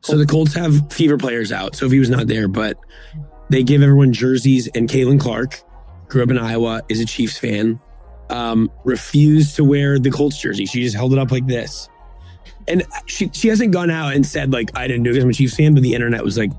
So the Colts have Fever players out. Sophie was not there, but they give everyone jerseys. And Caitlin Clark, grew up in Iowa, is a Chiefs fan, refused to wear the Colts jersey. She just held it up like this. And she hasn't gone out and said, like, I didn't do it because I'm a Chiefs fan, but the internet was like,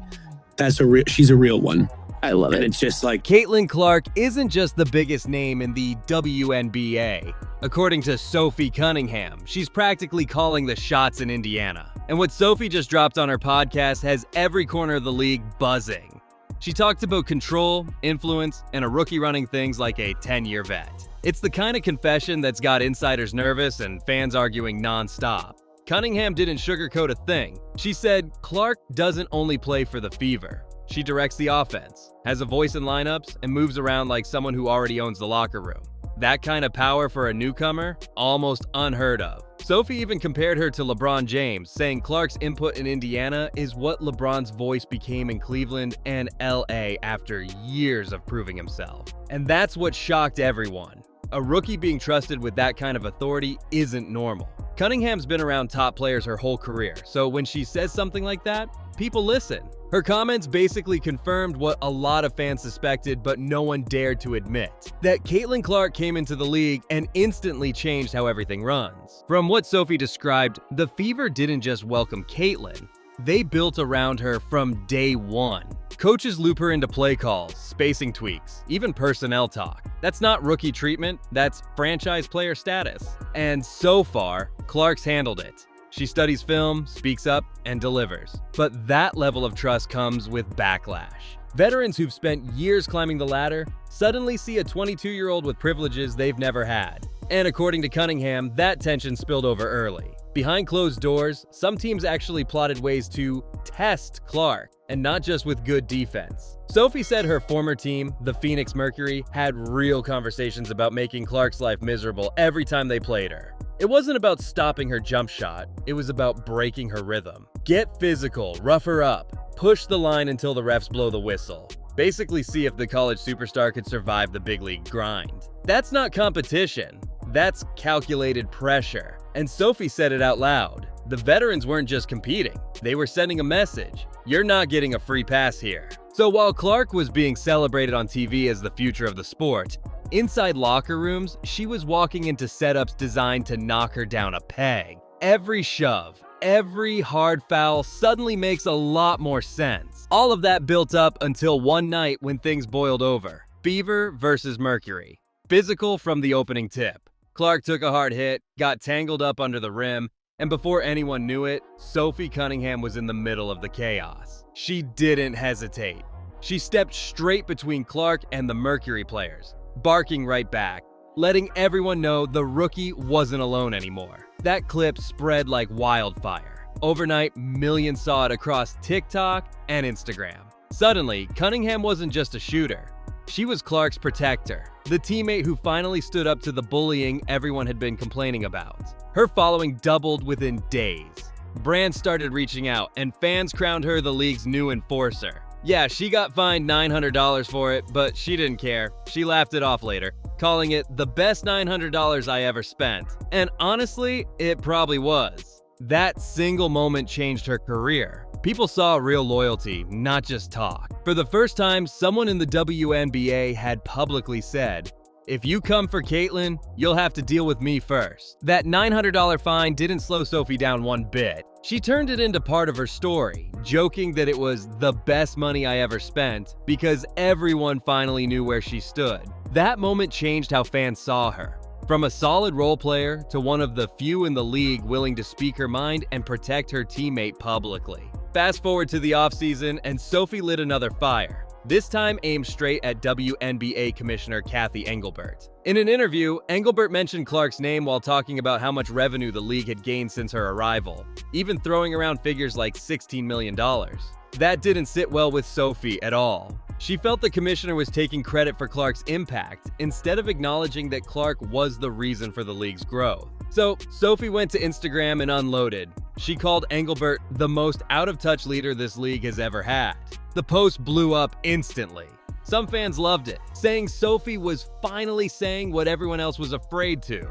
she's a real one. I love it. And it's just like... Caitlin Clark isn't just the biggest name in the WNBA. According to Sophie Cunningham, she's practically calling the shots in Indiana. And what Sophie just dropped on her podcast has every corner of the league buzzing. She talked about control, influence, and a rookie running things like a 10-year vet. It's the kind of confession that's got insiders nervous and fans arguing nonstop. Cunningham didn't sugarcoat a thing. She said Clark doesn't only play for the Fever. She directs the offense, has a voice in lineups, and moves around like someone who already owns the locker room. That kind of power for a newcomer? Almost unheard of. Sophie even compared her to LeBron James, saying Clark's input in Indiana is what LeBron's voice became in Cleveland and LA after years of proving himself. And that's what shocked everyone. A rookie being trusted with that kind of authority isn't normal. Cunningham's been around top players her whole career, so when she says something like that, people listen. Her comments basically confirmed what a lot of fans suspected but no one dared to admit, that Caitlin Clark came into the league and instantly changed how everything runs. From what Sophie described, the Fever didn't just welcome Caitlin, they built around her from day one. Coaches loop her into play calls, spacing tweaks, even personnel talk. That's not rookie treatment, that's franchise player status. And so far, Clark's handled it. She studies film, speaks up, and delivers. But that level of trust comes with backlash. Veterans who've spent years climbing the ladder suddenly see a 22-year-old with privileges they've never had. And according to Cunningham, that tension spilled over early. Behind closed doors, some teams actually plotted ways to test Clark, and not just with good defense. Sophie said her former team, the Phoenix Mercury, had real conversations about making Clark's life miserable every time they played her. It wasn't about stopping her jump shot, it was about breaking her rhythm. Get physical, rough her up, push the line until the refs blow the whistle. Basically see if the college superstar could survive the big league grind. That's not competition, that's calculated pressure. And Sophie said it out loud. The veterans weren't just competing, they were sending a message. You're not getting a free pass here. So while Clark was being celebrated on TV as the future of the sport, inside locker rooms, she was walking into setups designed to knock her down a peg. Every shove, every hard foul suddenly makes a lot more sense. All of that built up until one night when things boiled over. Fever versus Mercury. Physical from the opening tip. Clark took a hard hit, got tangled up under the rim, and before anyone knew it, Sophie Cunningham was in the middle of the chaos. She didn't hesitate. She stepped straight between Clark and the Mercury players, barking right back, letting everyone know the rookie wasn't alone anymore. That clip spread like wildfire. Overnight, millions saw it across TikTok and Instagram. Suddenly, Cunningham wasn't just a shooter. She was Clark's protector, the teammate who finally stood up to the bullying everyone had been complaining about. Her following doubled within days. Brands started reaching out, and fans crowned her the league's new enforcer. Yeah, she got fined $900 for it, but she didn't care. She laughed it off later, calling it the best $900 I ever spent. And honestly, it probably was. That single moment changed her career. People saw real loyalty, not just talk. For the first time, someone in the WNBA had publicly said, "If you come for Caitlin, you'll have to deal with me first." That $900 fine didn't slow Sophie down one bit. She turned it into part of her story, joking that it was the best money I ever spent because everyone finally knew where she stood. That moment changed how fans saw her. From a solid role player to one of the few in the league willing to speak her mind and protect her teammate publicly. Fast forward to the offseason, and Sophie lit another fire. This time aimed straight at WNBA Commissioner Cathy Engelbert. In an interview, Engelbert mentioned Clark's name while talking about how much revenue the league had gained since her arrival, even throwing around figures like $16 million. That didn't sit well with Sophie at all. She felt the commissioner was taking credit for Clark's impact instead of acknowledging that Clark was the reason for the league's growth. So Sophie went to Instagram and unloaded. She called Engelbert the most out-of-touch leader this league has ever had. The post blew up instantly. Some fans loved it, saying Sophie was finally saying what everyone else was afraid to.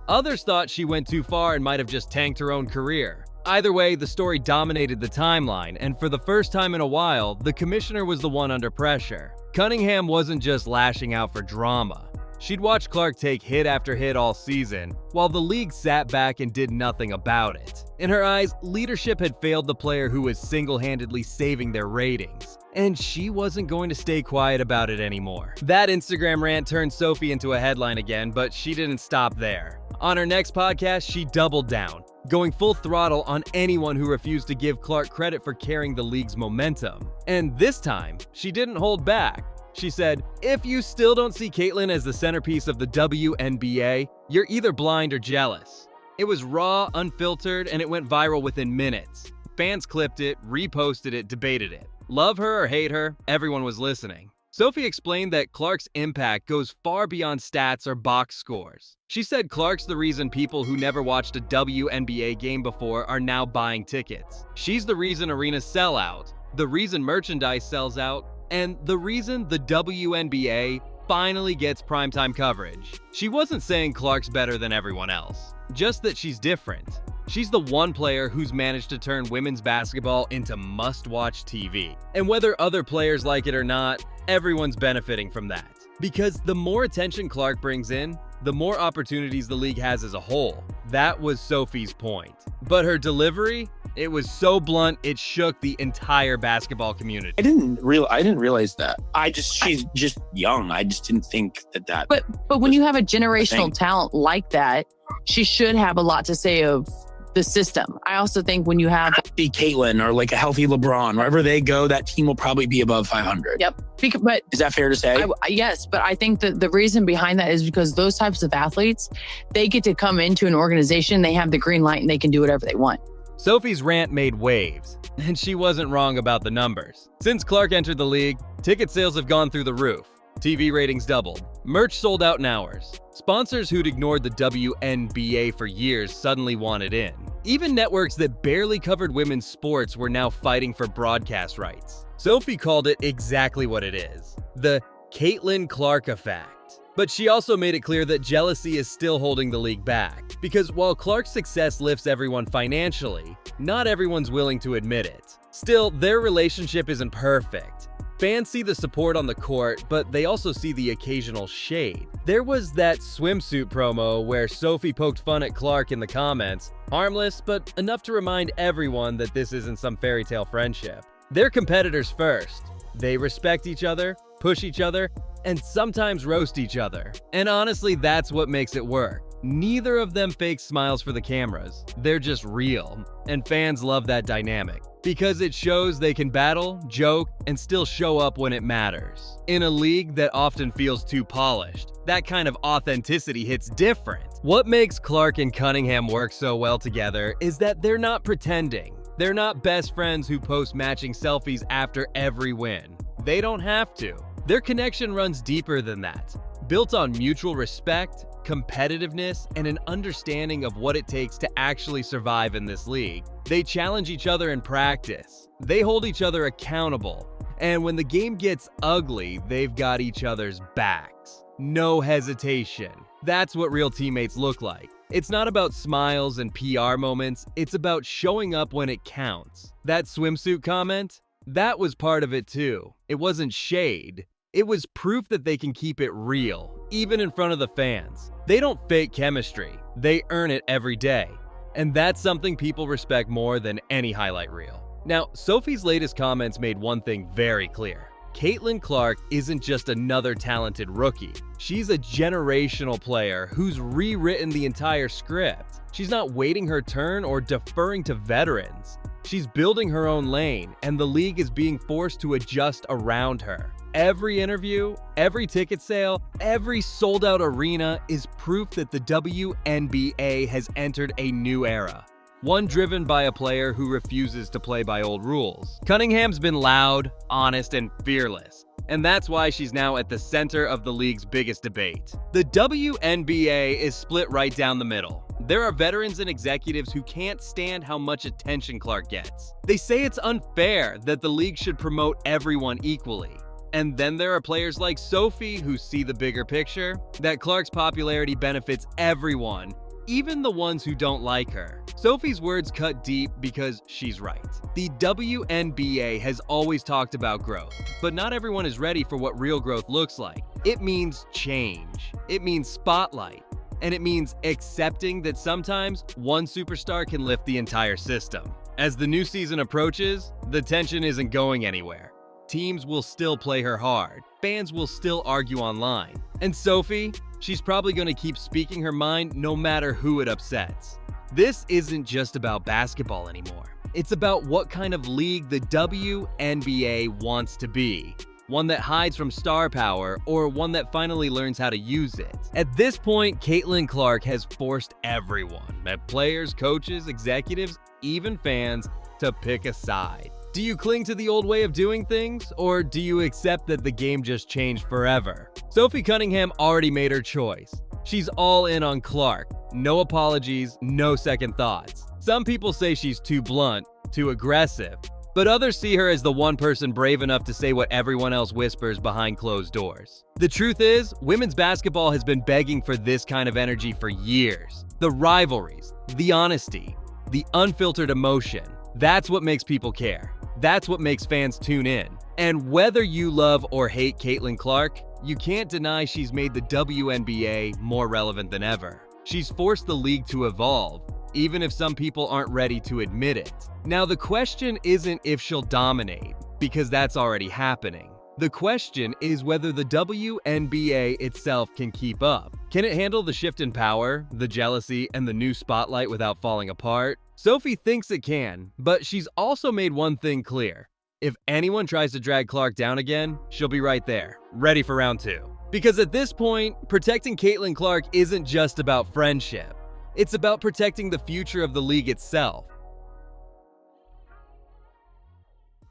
Others thought she went too far and might have just tanked her own career. Either way, the story dominated the timeline, and for the first time in a while, the commissioner was the one under pressure. Cunningham wasn't just lashing out for drama. She'd watched Clark take hit after hit all season, while the league sat back and did nothing about it. In her eyes, leadership had failed the player who was single-handedly saving their ratings, and she wasn't going to stay quiet about it anymore. That Instagram rant turned Sophie into a headline again, but she didn't stop there. On her next podcast, she doubled down, going full throttle on anyone who refused to give Clark credit for carrying the league's momentum. And this time, she didn't hold back. She said, "If you still don't see Caitlyn as the centerpiece of the WNBA, you're either blind or jealous." It was raw, unfiltered, and it went viral within minutes. Fans clipped it, reposted it, debated it. Love her or hate her, everyone was listening. Sophie explained that Clark's impact goes far beyond stats or box scores. She said Clark's the reason people who never watched a WNBA game before are now buying tickets. She's the reason arenas sell out, the reason merchandise sells out, and the reason the WNBA finally gets primetime coverage. She wasn't saying Clark's better than everyone else, just that she's different. She's the one player who's managed to turn women's basketball into must-watch TV. And whether other players like it or not, everyone's benefiting from that. Because the more attention Clark brings in, the more opportunities the league has as a whole. That was Sophie's point. But her delivery? It was so blunt, it shook the entire basketball community. I didn't realize that. She's just young. I just didn't think that. But when you have a generational talent like that, she should have a lot to say of the system. I also think when you have be Caitlyn or like a healthy LeBron, wherever they go, that team will probably be above 500. Yep. But is that fair to say? Yes, but I think that the reason behind that is because those types of athletes, they get to come into an organization, they have the green light, and they can do whatever they want. Sophie's rant made waves, and she wasn't wrong about the numbers. Since Clark entered the league, ticket sales have gone through the roof. TV ratings doubled. Merch sold out in hours. Sponsors who'd ignored the WNBA for years suddenly wanted in. Even networks that barely covered women's sports were now fighting for broadcast rights. Sophie called it exactly what it is: the Caitlyn Clark effect. But she also made it clear that jealousy is still holding the league back. Because while Clark's success lifts everyone financially, not everyone's willing to admit it. Still, their relationship isn't perfect. Fans see the support on the court, but they also see the occasional shade. There was that swimsuit promo where Sophie poked fun at Clark in the comments. Harmless, but enough to remind everyone that this isn't some fairy tale friendship. They're competitors first. They respect each other, push each other, and sometimes roast each other. And honestly, that's what makes it work. Neither of them fake smiles for the cameras. They're just real. And fans love that dynamic because it shows they can battle, joke, and still show up when it matters. In a league that often feels too polished, that kind of authenticity hits different. What makes Clark and Cunningham work so well together is that they're not pretending. They're not best friends who post matching selfies after every win. They don't have to. Their connection runs deeper than that, built on mutual respect, competitiveness, and an understanding of what it takes to actually survive in this league. They challenge each other in practice. They hold each other accountable. And when the game gets ugly, they've got each other's backs. No hesitation. That's what real teammates look like. It's not about smiles and PR moments, it's about showing up when it counts. That swimsuit comment? That was part of it too. It wasn't shade. It was proof that they can keep it real, even in front of the fans. They don't fake chemistry. They earn it every day. And that's something people respect more than any highlight reel. Now, Sophie's latest comments made one thing very clear. Caitlyn Clark isn't just another talented rookie. She's a generational player who's rewritten the entire script. She's not waiting her turn or deferring to veterans. She's building her own lane, and the league is being forced to adjust around her. Every interview, every ticket sale, every sold-out arena is proof that the WNBA has entered a new era. One driven by a player who refuses to play by old rules. Cunningham's been loud, honest, and fearless. And that's why she's now at the center of the league's biggest debate. The WNBA is split right down the middle. There are veterans and executives who can't stand how much attention Clark gets. They say it's unfair that the league should promote everyone equally. And then there are players like Sophie who see the bigger picture, that Clark's popularity benefits everyone, even the ones who don't like her. Sophie's words cut deep because she's right. The WNBA has always talked about growth, but not everyone is ready for what real growth looks like. It means change. It means spotlight. And it means accepting that sometimes one superstar can lift the entire system. As the new season approaches, the tension isn't going anywhere. Teams will still play her hard. Fans will still argue online. And Sophie, she's probably going to keep speaking her mind no matter who it upsets. This isn't just about basketball anymore. It's about what kind of league the WNBA wants to be. One that hides from star power, or one that finally learns how to use it. At this point, Caitlin Clark has forced everyone, players, coaches, executives, even fans, to pick a side. Do you cling to the old way of doing things, or do you accept that the game just changed forever? Sophie Cunningham already made her choice. She's all in on Clark. No apologies, no second thoughts. Some people say she's too blunt, too aggressive, but others see her as the one person brave enough to say what everyone else whispers behind closed doors. The truth is, women's basketball has been begging for this kind of energy for years. The rivalries, the honesty, the unfiltered emotion. That's what makes people care. That's what makes fans tune in. And whether you love or hate Caitlin Clark, you can't deny she's made the WNBA more relevant than ever. She's forced the league to evolve, even if some people aren't ready to admit it. Now, the question isn't if she'll dominate, because that's already happening. The question is whether the WNBA itself can keep up. Can it handle the shift in power, the jealousy, and the new spotlight without falling apart? Sophie thinks it can, but she's also made one thing clear. If anyone tries to drag Clark down again, she'll be right there, ready for round 2. Because at this point, protecting Caitlin Clark isn't just about friendship. It's about protecting the future of the league itself.